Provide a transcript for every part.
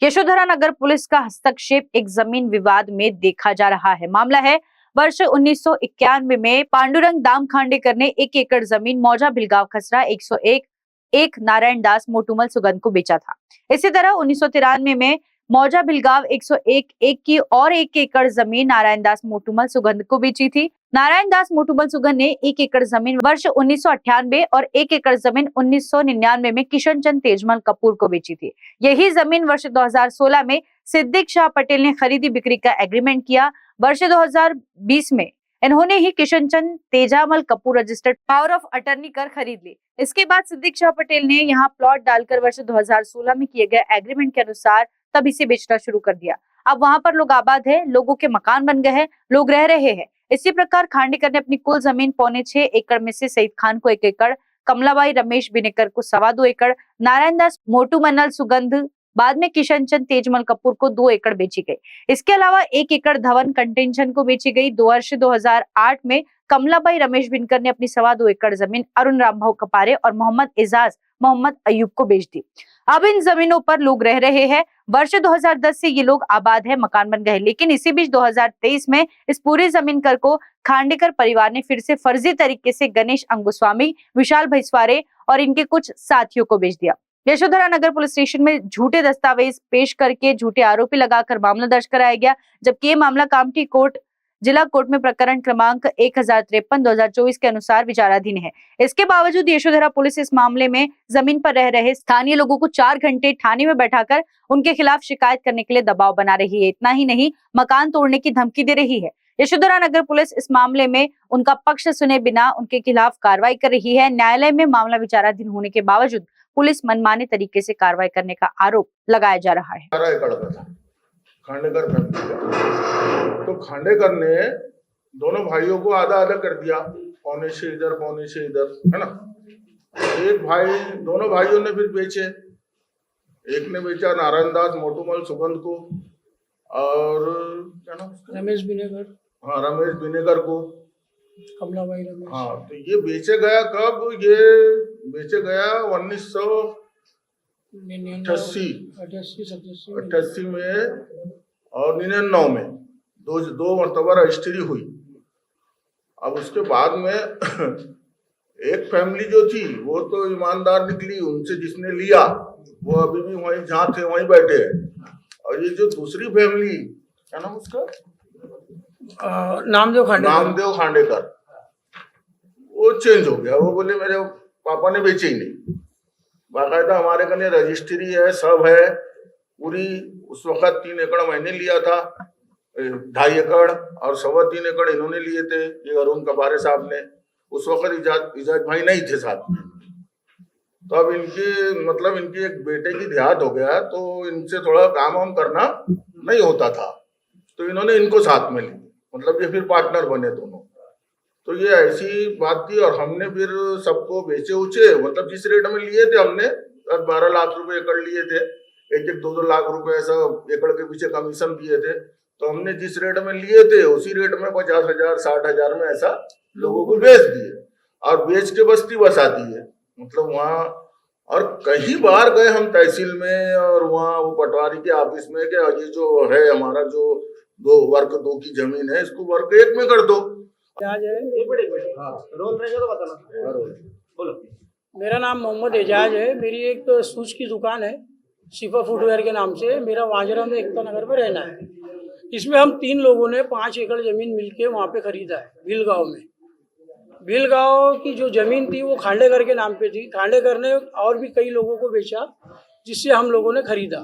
यशोधरा नगर police का हस्तक्षेप एक जमीन विवाद में देखा जा रहा है। मामला है वर्ष 1991 में पांडुरंग दाम खांडेकर ने 1 एकड़ जमीन मौजा भिलगांव खसरा 101 नारायण दास मोटूमल सुगंध को बेचा था। इसी तरह 1993 में मौजा भिलगांव 101 की और 1 एकड़ जमीन नारायण दास मोटूमल सुगंध को बेची थी। नारायण दास मोटूमल सुगंध ने 1 एकड़ जमीन वर्ष 1998 और 1 एकड़ जमीन 1999 में किशन चंद तेजमल कपूर को बेची थी। यही जमीन वर्ष 2016 में सिद्दीक शाह पटेल ने खरीदी बिक्री का एग्रीमेंट किया। वर्ष 2020 में इन्होंने ही Kishan Chand Tejamal Kapoor registered power of attorney कर खरीद ली। इसके बाद सिद्दीक शाह पटेल ने यहाँ प्लॉट डालकर वर्ष 2016 में किए गए एग्रीमेंट के अनुसार तब इसे बेचना शुरू कर दिया। अब वहां पर लोग आबाद है, लोगों के मकान बन गए हैं, लोग रह रहे हैं। इसी प्रकार खांडेकर ने अपनी कुल जमीन 6.25 एकड़ में से सईद खान को 1 एकड़, कमलाबाई रमेश बिनेकर को 2.25 एकड़, नारायण दास मोटूमल सुगंध बाद में किशन चंद तेजमल कपूर को 2 एकड़ बेची गई। इसके अलावा 1 एकड़ धवन कंटेंशन को बेची गई। वर्ष 2008 में कमलाबाई रमेश बिनकर ने अपनी 2.25 एकड़ जमीन अरुण रामभाऊ कपारे और मोहम्मद एजाज मोहम्मद अयूब को बेच दी। अब इन जमीनों पर लोग रह रहे हैं। वर्ष 2010 से ये लोग आबाद है, मकान बन गए। लेकिन इसी बीच 2023 में इस पूरी जमीन कर को खांडेकर परिवार ने फिर से फर्जी तरीके से गणेश अंगुस्वामी, विशाल भैसवारे और इनके कुछ साथियों को बेच दिया। यशोधरा नगर पुलिस स्टेशन में झूठे दस्तावेज पेश करके झूठे आरोपी लगाकर मामला दर्ज कराया गया, जबकि ये मामला कामठी कोर्ट जिला कोर्ट में प्रकरण क्रमांक 1053/2024 के अनुसार विचाराधीन है। इसके बावजूद यशोधरा पुलिस इस मामले में जमीन पर रह रहे स्थानीय लोगों को 4 घंटे थाने में बैठाकर उनके खिलाफ शिकायत करने के लिए दबाव बना रही है। इतना ही नहीं, मकान तोड़ने की धमकी दे रही है। यशोधरा नगर पुलिस इस मामले में उनका पक्ष सुने बिना उनके खिलाफ कार्रवाई कर रही है। न्यायालय में मामला विचाराधीन होने के बावजूद पुलिस मनमाने तरीके से कार्रवाई करने का आरोप लगाया जा रहा है। खांडेकर तो खांडेकर ने दोनों भाइयों को आधा आधा कर दिया, पौने से इधर, है ना। एक भाई, दोनों भाइयों ने फिर बेचे। एक ने बेचा नारायण दास मोटूमल सुगंध को और क्या नाम रमेश बिनेगर, हाँ रमेश बिनेगर को, कमलाबाई रमेश। हाँ, तो ये बेचे गया कब? ये बेचे गया 1988 में और 99 में दो मरतबा रजिस्ट्री हुई। अब उसके बाद में एक फैमिली जो थी वो तो ईमानदार निकली, उनसे जिसने लिया वो अभी भी वहीं जहाँ थे वहीं बैठे हैं। और ये जो दूसरी फैमिली, क्या नाम उसका, नामदेव खांडेकर, वो चेंज हो गया। वो बोले मेरे पापा ने बेचे ही नहीं, बाकायदा हमारे कने रजिस्ट्री है, सब है पूरी। उस वक्त 3 एकड़ मैंने लिया था, 2.5 एकड़ और 3.25 एकड़ इन्होंने लिए थे, ये अरुण कपारे साहब ने। उस वक्त इजाज भाई नहीं थे साथ में। तो अब इनकी एक बेटे की देहात हो गया, तो इनसे थोड़ा काम वाम करना नहीं होता था, तो इन्होंने इनको साथ में ली, मतलब ये फिर पार्टनर बने दोनों। तो ये ऐसी बात थी। और हमने फिर सबको बेचे उचे, मतलब जिस रेट में लिए थे हमने 12 लाख रुपए एकड़ लिए थे, 1-2 लाख रुपए ऐसा एकड़ के पीछे कमीशन दिए थे। तो हमने जिस रेट में लिए थे उसी रेट में 50,000 60,000 में ऐसा लोगों को बेच दिए। और बेच के बस्ती बसा दी है, मतलब वहाँ। और कई बार गए हम तहसील में और वहाँ वो पटवारी के ऑफिस में कि ये जो है हमारा जो वर्ग 2 की जमीन है, इसको वर्ग 1 में कर दो। रोल रहेगा तो बताना। बोलो। मेरा नाम मोहम्मद एजाज है। मेरी एक शूज की दुकान है शिफा फुटवेयर के नाम से। मेरा वाजरा में एकता नगर में रहना है। इसमें हम 3 लोगों ने 5 एकड़ जमीन मिलके वहाँ पे खरीदा है भीलगांव में। भीलगांव की जो जमीन थी वो खांडेकर के नाम पे थी। खांडेकर ने और भी कई लोगों को बेचा, जिससे हम लोगों ने खरीदा।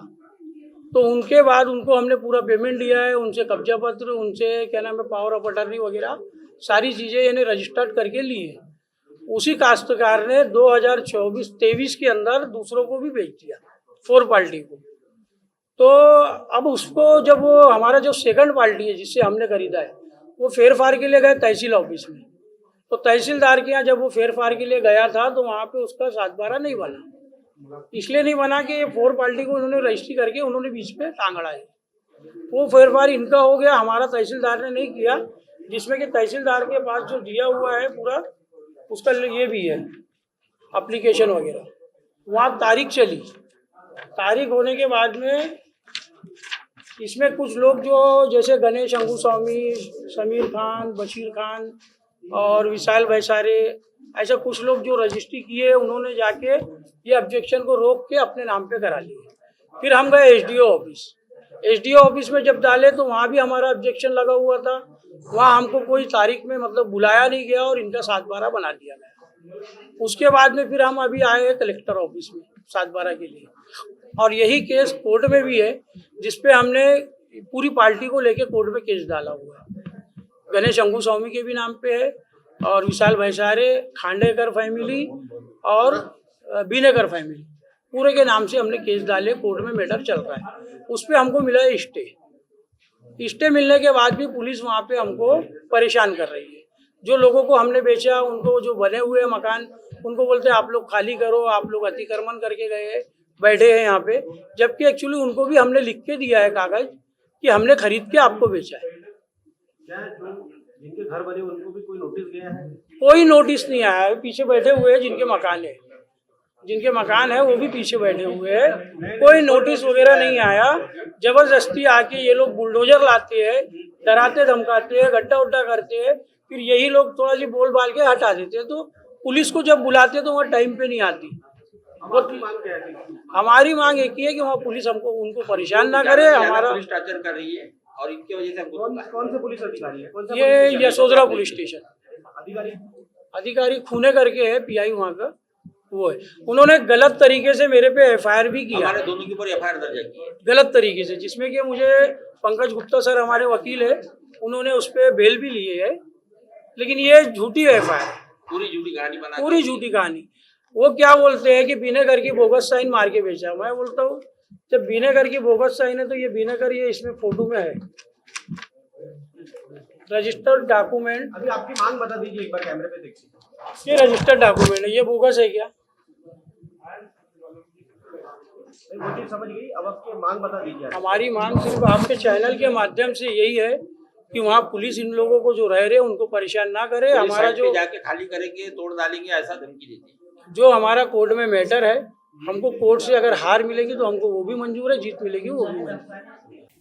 तो उनके बाद उनको हमने पूरा पेमेंट दिया है, उनसे कब्जा पत्र, उनसे क्या नाम है पावर ऑफ अटर्नी वगैरह सारी चीज़ें यानी रजिस्टर्ड करके ली है। उसी काश्तकार ने 2024-23 के अंदर दूसरों को भी बेच दिया, 4 पार्टी को। तो अब उसको जब वो हमारा जो सेकंड पार्टी है जिससे हमने खरीदा है, वो फेर फार के लिए गए तहसील ऑफिस में। तो तहसीलदार के यहाँ जब वो फेर फार के लिए गया था तो वहाँ पे उसका 7/12 नहीं बना। इसलिए नहीं बना कि 4 पार्टी को उन्होंने रजिस्ट्री करके उन्होंने बीच में टांगड़ा है। वो फेर फार इनका हो गया, हमारा तहसीलदार ने नहीं किया, जिसमें कि तहसीलदार के पास जो दिया हुआ है पूरा उसका ये भी है एप्लीकेशन वगैरह। वहाँ तारीख चली, तारीख होने के बाद में इसमें कुछ लोग जो जैसे गणेश अंगुस्वामी, समीर खान, बशीर खान और विशाल भैसारे, ऐसा कुछ लोग जो रजिस्ट्री किए उन्होंने जाके ये ऑब्जेक्शन को रोक के अपने नाम पे करा लिए। फिर हम गए एसडीओ ऑफिस में जब डाले तो वहाँ भी हमारा ऑब्जेक्शन लगा हुआ था। वहाँ हमको कोई तारीख में मतलब बुलाया नहीं गया और इनका 7/12 बना दिया गया। उसके बाद में फिर हम अभी आए हैं कलेक्टर ऑफिस में 7/12 के लिए, और यही केस कोर्ट में भी है जिसपे हमने पूरी पार्टी को लेके कोर्ट में केस डाला हुआ है। गणेश अंगुस्वामी के भी नाम पे है और विशाल भैसारे, खांडेकर फैमिली और बीनेकर फैमिली, पूरे के नाम से हमने केस डाले। कोर्ट में मैटर चल रहा है। उस पर हमको मिला है स्टे मिलने के बाद भी पुलिस वहाँ पे हमको परेशान कर रही है। जो लोगों को हमने बेचा, उनको जो बने हुए मकान, उनको बोलते हैं आप लोग खाली करो, आप लोग अतिक्रमण करके गए बैठे हैं यहाँ पे, जबकि एक्चुअली उनको भी हमने लिख के दिया है कागज कि हमने खरीद के आपको बेचा है। क्या जो जिनके घर बने उनको भी कोई नोटिस गया है? कोई नोटिस नहीं आया है। पीछे बैठे हुए हैं जिनके मकान है वो भी पीछे बैठे हुए हैं। कोई नोटिस वगैरह नहीं आया। जबरदस्ती आके ये लोग बुलडोजर लाते हैं, डराते धमकाते हैं, गड्ढा उड्ढा करते हैं, फिर यही लोग थोड़ा सी बोल बाल के हटा देते हैं। तो पुलिस को जब बुलाते हैं तो वहाँ टाइम पे नहीं आती। हमारी मांग एक ही है कि वहाँ पुलिस हमको उनको परेशान ना करे। हमारा पुलिस टॉर्चर कर रही है और इनकी वजह से हमको कौन से पुलिस अधिकारी है? कौन सा ये पुलिस यशोधरा पुलिस स्टेशन अधिकारी खूने करके है, पीआई वहाँ का वो है। उन्होंने गलत तरीके से मेरे पे एफआईआर भी किया, हमारे दोनों के ऊपर एफआईआर दर्ज की है गलत तरीके से, जिसमें कि मुझे पंकज गुप्ता सर हमारे वकील है, उन्होंने उस पर बेल भी लिए है। लेकिन ये झूठी है एफआईआर, पूरी झूठी कहानी बना पूरी झूठी कहानी। वो क्या बोलते हैं कि बीनेकर की बोगस साइन मार के बेचा। मैं बोलता हूँ जब बीनेकर की बोगस साइन है तो ये बीनेकर ये इसमें फोटो में है, रजिस्टर्ड डॉक्यूमेंट। अभी आपकी मांग बता दीजिए एक बार कैमरे पे देखिए। ये रजिस्टर्ड डॉक्यूमेंट है, ये बोगस है क्या? वो चीज समझ गई। अब आपकी मांग बता दीजिए। हमारी मांग सिर्फ आपके चैनल के माध्यम से यही है कि वहाँ पुलिस इन लोगों को जो रह रहे हैं उनको परेशान ना करे। हमारा जो जाके खाली करेंगे, तोड़ डालेंगे, ऐसा धमकी देती है। जो हमारा कोर्ट में मैटर है, हमको कोर्ट से अगर हार मिलेगी तो हमको वो भी मंजूर है, जीत मिलेगी वो भी मंजूर है।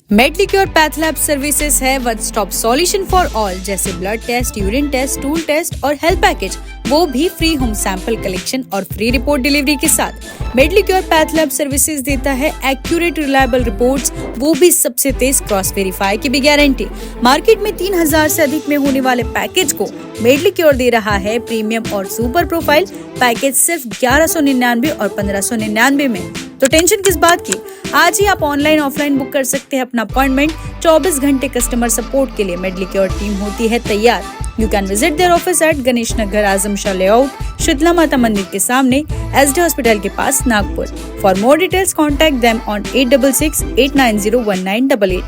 मेडलिक्योर पैथलैब सर्विसेज है one stop solution for all, जैसे blood test, urine test, stool test और हेल्थ पैकेज, वो भी फ्री होम सैंपल कलेक्शन और फ्री रिपोर्ट डिलीवरी के साथ। मेडलिक्योर पैथलैब सर्विसेज देता है एक्यूरेट रिलायबल रिपोर्ट्स, वो भी सबसे तेज क्रॉस वेरीफाई की भी गारंटी। मार्केट में 3000 से अधिक में होने वाले पैकेज को मेडलिक्योर दे रहा है प्रीमियम और सुपर प्रोफाइल पैकेज सिर्फ 1199 और 1599 में। तो टेंशन किस बात की, आज ही आप ऑनलाइन ऑफलाइन बुक कर सकते हैं अपना अपॉइंटमेंट। 24 घंटे कस्टमर सपोर्ट के लिए मेडलिक्योर टीम होती है तैयार। You can visit their office at Ganesh Nagar, Azam Shah layout, Sheetla Mata मंदिर के सामने, SD हॉस्पिटल के पास, Nagpur. For more details contact them on 8668901988।